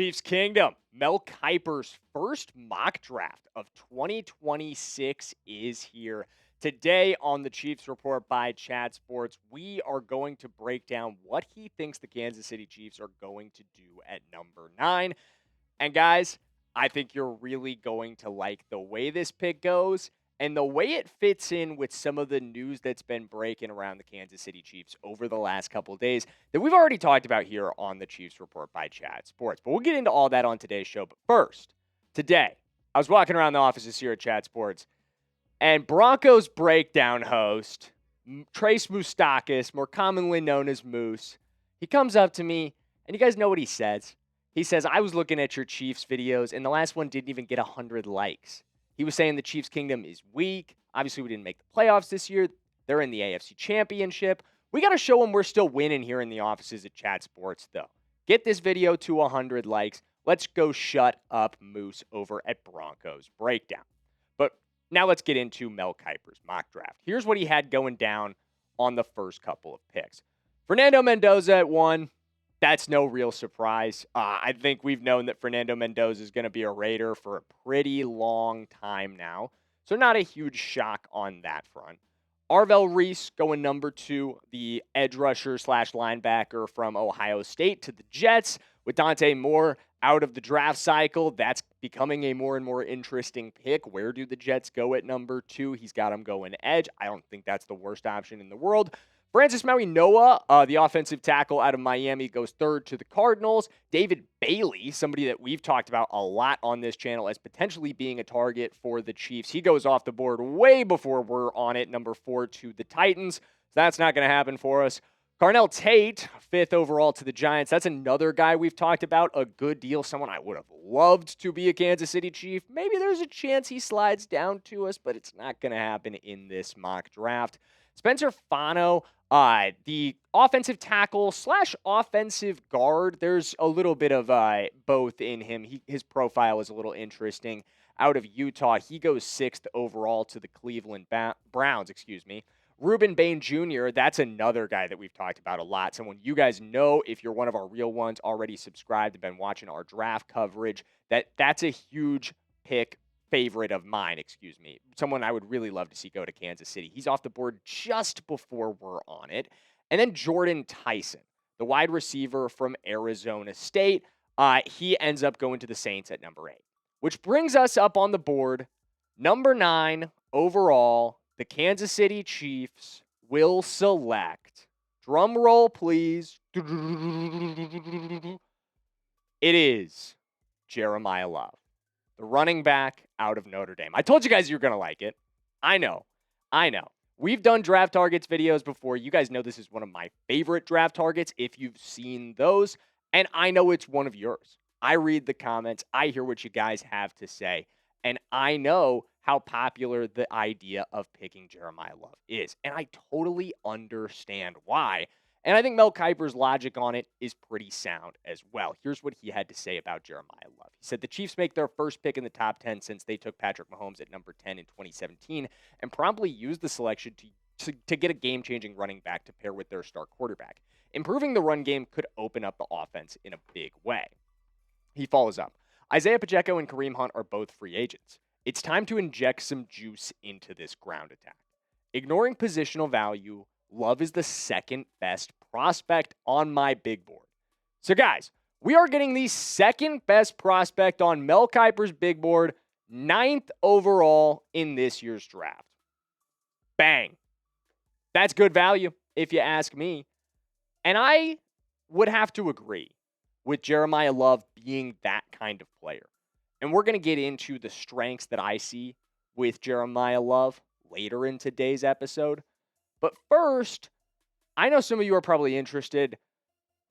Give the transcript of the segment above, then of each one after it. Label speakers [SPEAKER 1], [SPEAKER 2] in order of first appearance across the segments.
[SPEAKER 1] Chiefs Kingdom, Mel Kiper's first mock draft of 2026 is here. Today on the Chiefs Report by Chat Sports, we are going to break down what he thinks the Kansas City Chiefs are going to do at number 9. And guys, I think you're really going to like the way this pick goes and the way it fits in with some of the news that's been breaking around the Kansas City Chiefs over the last couple of days that we've already talked about here on the Chiefs Report by Chat Sports. But we'll get into all that on today's show. But first, today, I was walking around the offices here at Chat Sports, and Broncos breakdown host, Trace Moustakis, more commonly known as Moose, he comes up to me, and you guys know what he says. He says, I was looking at your Chiefs videos, and the last one didn't even get 100 likes. He was saying the Chiefs Kingdom is weak. Obviously, we didn't make the playoffs this year. They're in the AFC Championship. We got to show them we're still winning here in the offices at Chat Sports, though. Get this video to 100 likes. Let's go shut up Moose over at Broncos Breakdown. But now let's get into Mel Kiper's mock draft. Here's what he had going down on the first couple of picks. Fernando Mendoza at 1. That's no real surprise. I think we've known that Fernando Mendoza is going to be a Raider for a pretty long time now. So not a huge shock on that front. Arvell Reese going number 2, the edge rusher / linebacker from Ohio State to the Jets. With Dante Moore out of the draft cycle, that's becoming a more and more interesting pick. Where do the Jets go at number 2? He's got him going edge. I don't think that's the worst option in the world. Francis Mauigoa, the offensive tackle out of Miami, goes 3rd to the Cardinals. David Bailey, somebody that we've talked about a lot on this channel as potentially being a target for the Chiefs. He goes off the board way before we're on it, number 4 to the Titans. So that's not going to happen for us. Carnell Tate, 5th overall to the Giants. That's another guy we've talked about a good deal, someone I would have loved to be a Kansas City Chief. Maybe there's a chance he slides down to us, but it's not going to happen in this mock draft. Spencer Fano, the offensive tackle / offensive guard. There's a little bit of both in him. His profile is a little interesting. Out of Utah, he goes 6th overall to the Cleveland Browns. Rueben Bain Jr., that's another guy that we've talked about a lot. Someone you guys know, if you're one of our real ones, already subscribed and been watching our draft coverage, that's a huge pick. Favorite of mine, someone I would really love to see go to Kansas City. He's off the board just before we're on it. And then Jordyn Tyson, the wide receiver from Arizona State. He ends up going to the Saints at number 8, which brings us up on the board. Number 9 overall, the Kansas City Chiefs will select, drum roll please, it is Jeremiyah Love, the running back out of Notre Dame. I told you guys you were going to like it. I know. We've done draft targets videos before. You guys know this is one of my favorite draft targets if you've seen those. And I know it's one of yours. I read the comments. I hear what you guys have to say. And I know how popular the idea of picking Jeremiyah Love is. And I totally understand why. And I think Mel Kiper's logic on it is pretty sound as well. Here's what he had to say about Jeremiyah Love. He said the Chiefs make their first pick in the top 10 since they took Patrick Mahomes at number 10 in 2017 and promptly used the selection to get a game-changing running back to pair with their star quarterback. Improving the run game could open up the offense in a big way. He follows up. Isaiah Pacheco and Kareem Hunt are both free agents. It's time to inject some juice into this ground attack. Ignoring positional value, Love is the second best prospect on my big board. So guys, we are getting the second best prospect on Mel Kiper's big board, 9th overall in this year's draft. Bang. That's good value, if you ask me. And I would have to agree with Jeremiyah Love being that kind of player. And we're going to get into the strengths that I see with Jeremiyah Love later in today's episode. But first, I know some of you are probably interested.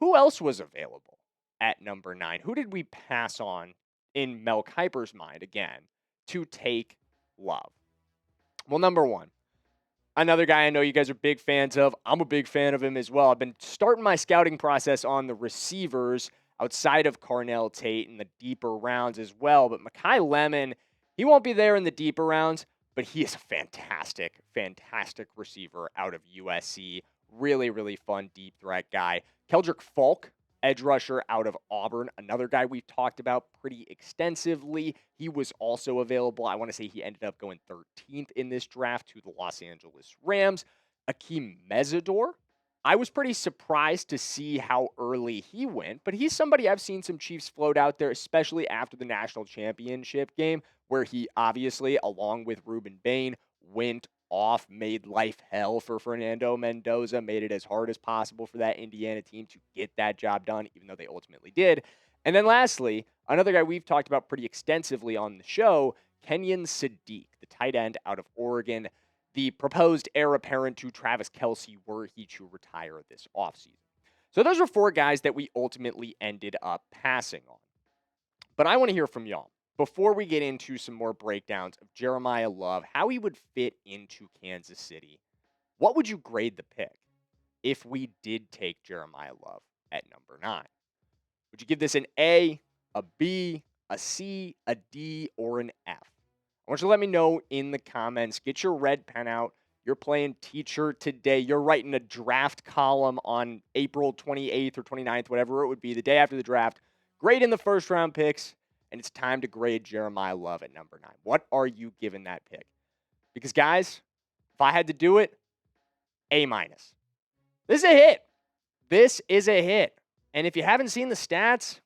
[SPEAKER 1] Who else was available at number 9? Who did we pass on in Mel Kiper's mind, again, to take Love? Well, number 1, another guy I know you guys are big fans of. I'm a big fan of him as well. I've been starting my scouting process on the receivers outside of Carnell, Tate, in the deeper rounds as well. But Mekhi Lemon, he won't be there in the deeper rounds. But he is a fantastic receiver out of USC. Really, really fun deep threat guy. Keldrick Falk edge rusher out of Auburn, another guy we've talked about pretty extensively. He was also available. I want to say he ended up going 13th in this draft to the Los Angeles Rams. Akeem Mesidor. I was pretty surprised to see how early he went, but he's somebody I've seen some Chiefs float out there, especially after the national championship game, where he obviously, along with Rueben Bain, went off, made life hell for Fernando Mendoza, made it as hard as possible for that Indiana team to get that job done, even though they ultimately did. And then lastly, another guy we've talked about pretty extensively on the show, Kenyon Sadiq, the tight end out of Oregon, the proposed heir apparent to Travis Kelce were he to retire this offseason. So those are 4 guys that we ultimately ended up passing on. But I want to hear from y'all. Before we get into some more breakdowns of Jeremiyah Love, how he would fit into Kansas City, what would you grade the pick if we did take Jeremiyah Love at number 9? Would you give this an A, a B, a C, a D, or an F? I want you to let me know in the comments. Get your red pen out. You're playing teacher today. You're writing a draft column on April 28th or 29th, whatever it would be, the day after the draft. Grading the first round picks, and it's time to grade Jeremiyah Love at number 9. What are you giving that pick? Because, guys, if I had to do it, A-. This is a hit. This is a hit. And if you haven't seen the stats,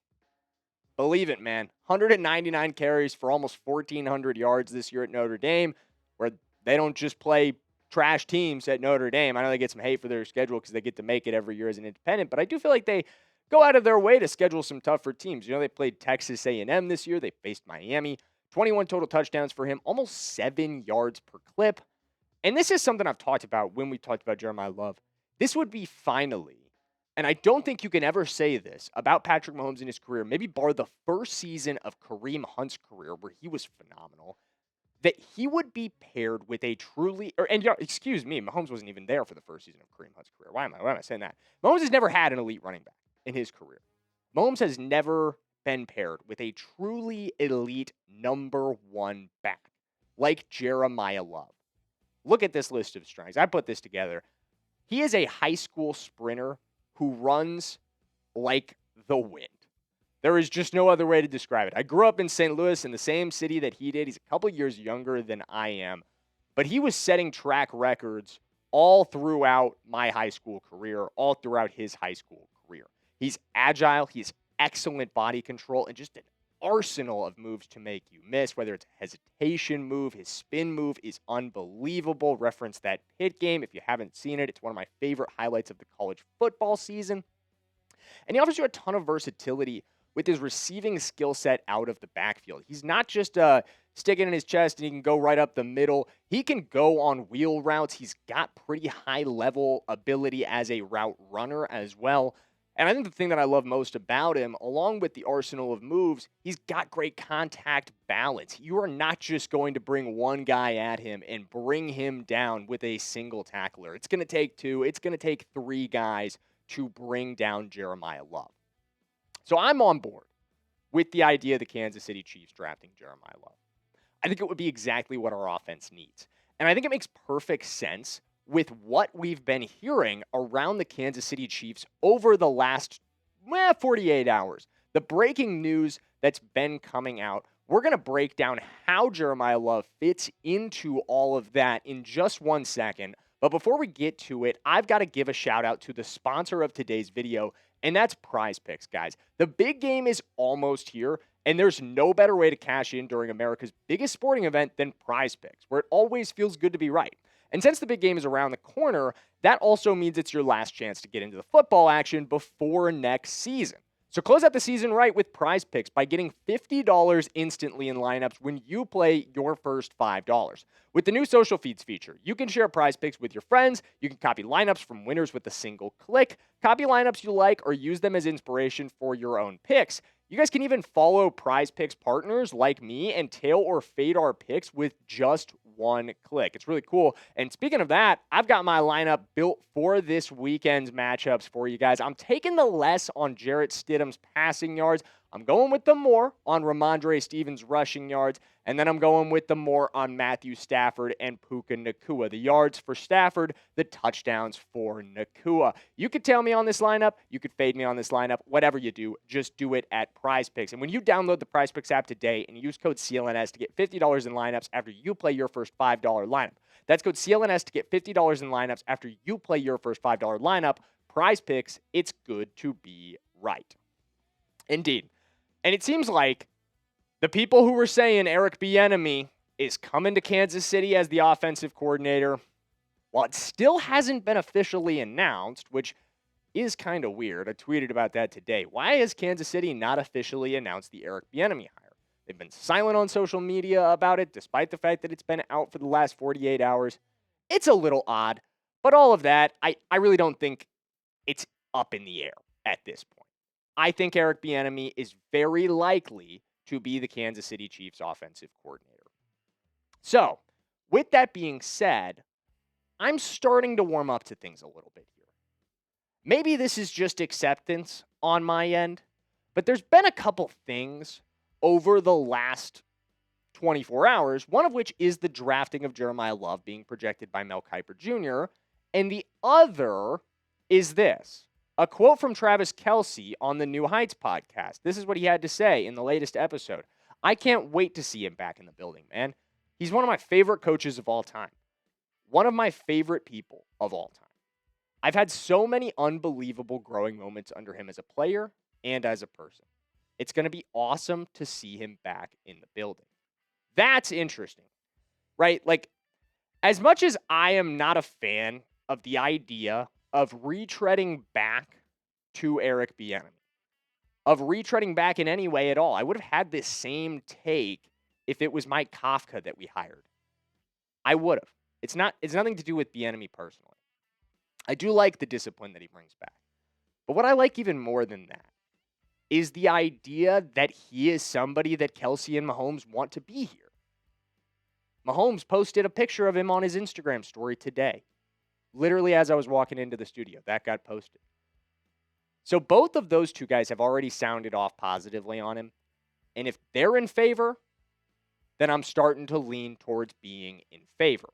[SPEAKER 1] believe it, man. 199 carries for almost 1,400 yards this year at Notre Dame, where they don't just play trash teams at Notre Dame. I know they get some hate for their schedule because they get to make it every year as an independent, but I do feel like they go out of their way to schedule some tougher teams. You know, they played Texas A&M this year. They faced Miami. 21 total touchdowns for him, almost 7 yards per clip. And this is something I've talked about when we talked about Jeremiyah Love. This would be finally, and I don't think you can ever say this about Patrick Mahomes in his career, maybe bar the first season of Kareem Hunt's career where he was phenomenal, that he would be paired with a truly, excuse me, Mahomes wasn't even there for the first season of Kareem Hunt's career. Why am I saying that? Mahomes has never had an elite running back in his career. Mahomes has never been paired with a truly elite number 1 back like Jeremiyah Love. Look at this list of strengths. I put this together. He is a high school sprinter who runs like the wind. There is just no other way to describe it. I grew up in St. Louis in the same city that he did. He's a couple years younger than I am, but he was setting track records all throughout my high school career, all throughout his high school career. He's agile. He's excellent body control and just an arsenal of moves to make you miss, whether it's a hesitation move, his spin move is unbelievable. Reference that Pitt game if you haven't seen it. It's one of my favorite highlights of the college football season. And he offers you a ton of versatility with his receiving skill set out of the backfield. He's not just sticking in his chest and he can go right up the middle. He can go on wheel routes. He's got pretty high level ability as a route runner as well. And I think the thing that I love most about him, along with the arsenal of moves, he's got great contact balance. You are not just going to bring one guy at him and bring him down with a single tackler. It's going to take 2. It's going to take 3 guys to bring down Jeremiyah Love. So I'm on board with the idea of the Kansas City Chiefs drafting Jeremiyah Love. I think it would be exactly what our offense needs. And I think it makes perfect sense with what we've been hearing around the Kansas City Chiefs over the last 48 hours. The breaking news that's been coming out. We're going to break down how Jeremiyah Love fits into all of that in just 1 second. But before we get to it, I've got to give a shout out to the sponsor of today's video, and that's Prize Picks, guys. The big game is almost here, and there's no better way to cash in during America's biggest sporting event than Prize Picks, where it always feels good to be right. And since the big game is around the corner, that also means it's your last chance to get into the football action before next season. So close out the season right with Prize Picks by getting $50 instantly in lineups when you play your first $5. With the new social feeds feature, you can share Prize Picks with your friends. You can copy lineups from winners with a single click, copy lineups you like, or use them as inspiration for your own picks. You guys can even follow Prize Picks partners like me and tail or fade our picks with just 1 click. It's really cool. And speaking of that, I've got my lineup built for this weekend's matchups for you guys. I'm taking the less on Jarrett Stidham's passing yards. I'm going with the more on Ramondre Stevens' rushing yards. And then I'm going with the more on Matthew Stafford and Puka Nacua. The yards for Stafford, the touchdowns for Nacua. You could tail me on this lineup. You could fade me on this lineup. Whatever you do, just do it at Prize Picks. And when you download the Prize Picks app today and use code CLNS to get $50 in lineups after you play your first $5 lineup. That's code CLNS to get $50 in lineups after you play your first $5 lineup. Prize Picks, it's good to be right. Indeed. And it seems like the people who were saying Eric Bieniemy is coming to Kansas City as the offensive coordinator, while it still hasn't been officially announced, which is kind of weird. I tweeted about that today. Why has Kansas City not officially announced the Eric Bieniemy hire? They've been silent on social media about it, despite the fact that it's been out for the last 48 hours. It's a little odd, but all of that, I really don't think it's up in the air at this point. I think Eric Bieniemy is very likely to be the Kansas City Chiefs offensive coordinator. So, with that being said, I'm starting to warm up to things a little bit here. Maybe this is just acceptance on my end, but there's been a couple things over the last 24 hours, one of which is the drafting of Jeremiyah Love being projected by Mel Kiper Jr., and the other is this. A quote from Travis Kelce on the New Heights podcast. This is what he had to say in the latest episode. I can't wait to see him back in the building, man. He's one of my favorite coaches of all time. One of my favorite people of all time. I've had so many unbelievable growing moments under him as a player and as a person. It's going to be awesome to see him back in the building. That's interesting, right? Like, as much as I am not a fan of the idea of retreading back to Eric Bieniemy, of retreading back in any way at all. I would have had this same take if it was Mike Kafka that we hired. I would have. It's nothing to do with Bieniemy personally. I do like the discipline that he brings back. But what I like even more than that is the idea that he is somebody that Kelce and Mahomes want to be here. Mahomes posted a picture of him on his Instagram story today. Literally as I was walking into the studio, that got posted. So both of those two guys have already sounded off positively on him. And if they're in favor, then I'm starting to lean towards being in favor.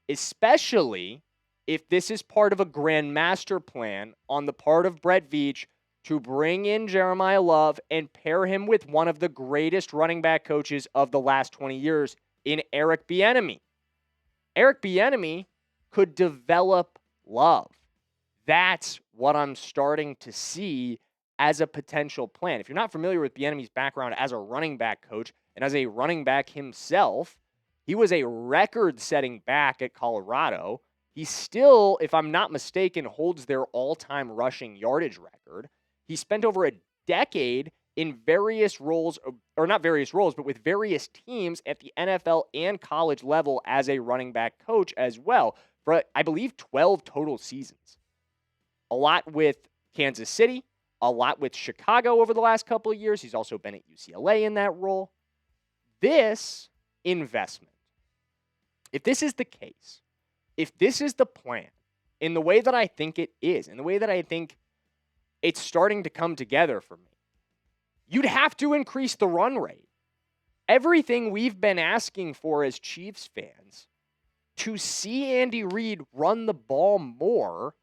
[SPEAKER 1] Especially if this is part of a grand master plan on the part of Brett Veach to bring in Jeremiyah Love and pair him with one of the greatest running back coaches of the last 20 years in Eric Bieniemy. Eric Bieniemy could develop Love. That's what I'm starting to see as a potential plan. If you're not familiar with Bieniemy's background as a running back coach and as a running back himself, he was a record-setting back at Colorado. He still, if I'm not mistaken, holds their all-time rushing yardage record. He spent over a decade in various roles, or not various roles, but with various teams at the NFL and college level as a running back coach as well, for, I believe, 12 total seasons. A lot with Kansas City, a lot with Chicago over the last couple of years. He's also been at UCLA in that role. This investment, if this is the case, if this is the plan, in the way that I think it is, in the way that I think it's starting to come together for me, you'd have to increase the run rate. Everything we've been asking for as Chiefs fans, to see Andy Reid run the ball more,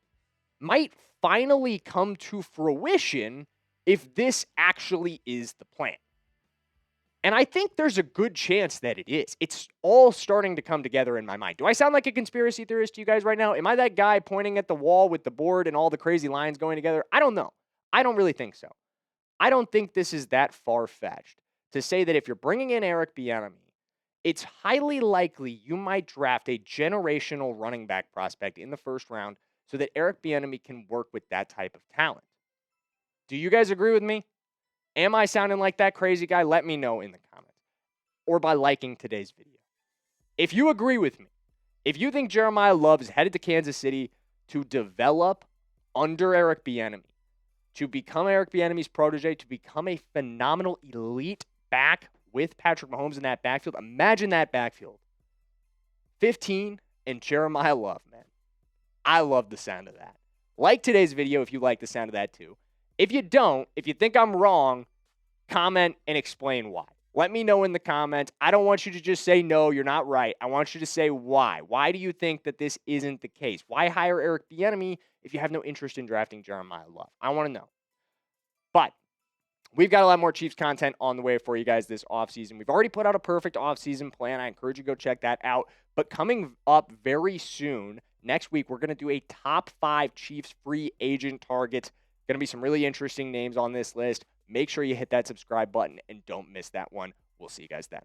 [SPEAKER 1] might finally come to fruition if this actually is the plan. And I think there's a good chance that it is. It's all starting to come together in my mind. Do I sound like a conspiracy theorist to you guys right now? Am I that guy pointing at the wall with the board and all the crazy lines going together? I don't know. I don't really think so. I don't think this is that far-fetched to say that if you're bringing in Eric Bieniemy, it's highly likely you might draft a generational running back prospect in the first round so that Eric Bieniemy can work with that type of talent. Do you guys agree with me? Am I sounding like that crazy guy? Let me know in the comments or by liking today's video. If you agree with me, if you think Jeremiyah Love is headed to Kansas City to develop under Eric Bieniemy, to become Eric Bieniemy's protege, to become a phenomenal elite back with Patrick Mahomes in that backfield, imagine that backfield. 15 and Jeremiyah Love, man. I love the sound of that. Like today's video if you like the sound of that too. If you don't, if you think I'm wrong, comment and explain why. Let me know in the comments. I don't want you to just say, no, you're not right. I want you to say why. Why do you think that this isn't the case? Why hire Eric Bieniemy if you have no interest in drafting Jeremiyah Love? I want to know. But we've got a lot more Chiefs content on the way for you guys this offseason. We've already put out a perfect offseason plan. I encourage you to go check that out. But coming up very soon, next week, we're going to do a top 5 Chiefs free agent targets. Going to be some really interesting names on this list. Make sure you hit that subscribe button and don't miss that one. We'll see you guys then.